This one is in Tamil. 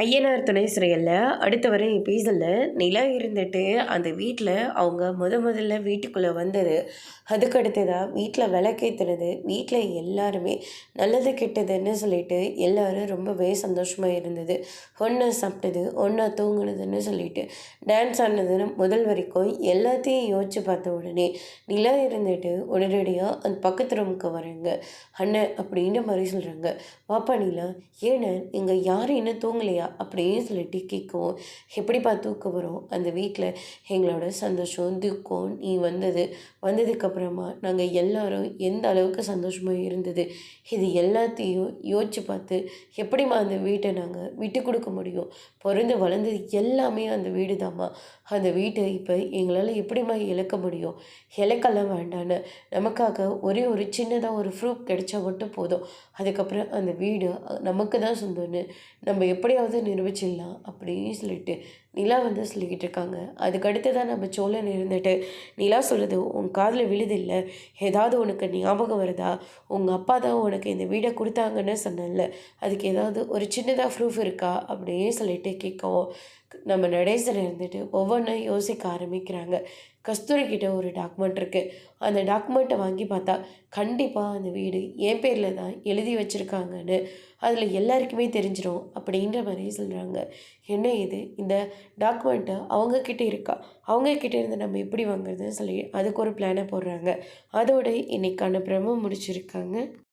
ஐயனார் துணை சிறையில் அடுத்த வர எபிசோடில் நிலா இருந்துட்டு அந்த வீட்டில் அவங்க முதல்ல வீட்டுக்குள்ளே வந்தது. அதுக்கு அடுத்ததாக வீட்டில் விளக்கேற்றுனது. வீட்டில் எல்லாருமே நல்லது கெட்டதுன்னு சொல்லிட்டு எல்லோரும் ரொம்பவே சந்தோஷமாக இருந்தது. ஒன்றா சாப்பிட்டது, ஒன்றா தூங்குனதுன்னு சொல்லிட்டு டான்ஸ் ஆடினதுன்னு முதல் வரைக்கும் எல்லாத்தையும் யோசித்து பார்த்த உடனே நிலா இருந்துட்டு உடனடியாக அந்த பக்கத்து ரூமுக்கு வராங்க. அண்ணன் அப்படின்ற மாதிரி சொல்கிறாங்க. பாப்பா நிலா, ஏன்னு இங்கே யாரும் இன்னும் தூங்கலையா அப்படின்னு சொல்லிட்டு கேட்கவும், எப்படிப்பா தூக்கம் வரும் அந்த வீட்டில்? எங்களோட சந்தோஷம் துக்கம் நீ வந்ததுக்கப்புறமா நாங்கள் எல்லாரும் எந்த அளவுக்கு சந்தோஷமாக இருந்தது, இது எல்லாத்தையும் யோசித்து பார்த்து எப்படிம்மா அந்த வீட்டை நாங்கள் விட்டு கொடுக்க முடியும்? பிறந்து வளர்ந்தது எல்லாமே அந்த வீடு தாம்மா. அந்த வீட்டை இப்போ எங்களால் எப்படிம்மா இழக்க முடியும்? இழக்கலாம் வேண்டான்னு நமக்காக ஒரே ஒரு சின்னதாக ஒரு ப்ரூஃப் கிடைச்சா மட்டும் போதும். அதுக்கப்புறம் அந்த வீடு நமக்கு தான் சொந்தம்னு நம்ம எப்படியாவது நிரூபிச்சிடலாம் அப்படின்னு சொல்லிட்டு நிலா சொல்லிக்கிட்டு இருக்காங்க. அதுக்கடுத்து தான் நம்ம சோழன் இருந்துட்டு, நிலா சொல்கிறது உன் காதில் விழுதில்லை, ஏதாவது உனக்கு ஞாபகம் வருதா? உங்கள் அப்பா தான் உனக்கு இந்த வீடை கொடுத்தாங்கன்னு சொன்னேன்ல, அதுக்கு ஏதாவது ஒரு சின்னதாக ப்ரூஃப் இருக்கா அப்படின்னு சொல்லிட்டு கேட்கவும், நம்ம நடேசன் இருந்துட்டு ஒவ்வொன்றா யோசிக்க ஆரம்பிக்கிறாங்க. கஸ்தூரி கிட்ட ஒரு டாக்குமெண்ட் இருக்குது. அந்த டாக்குமெண்ட்டை வாங்கி பார்த்தா கண்டிப்பாக அந்த வீடு என் பேரில் தான் எழுதி வச்சுருக்காங்கன்னு அதில் எல்லாருக்குமே தெரிஞ்சிடும் அப்படின்ற மாதிரி சொல்கிறாங்க. என்ன இது, இந்த டாக்குமெண்ட்டை அவங்கக்கிட்ட இருக்கா, அவங்கக்கிட்ட இருந்து நம்ம எப்படி வாங்குறதுன்னு சொல்லி அதுக்கு ஒரு பிளானை போடுறாங்க. அதோட இன்னைக்கான பிரம முடிச்சிருக்காங்க.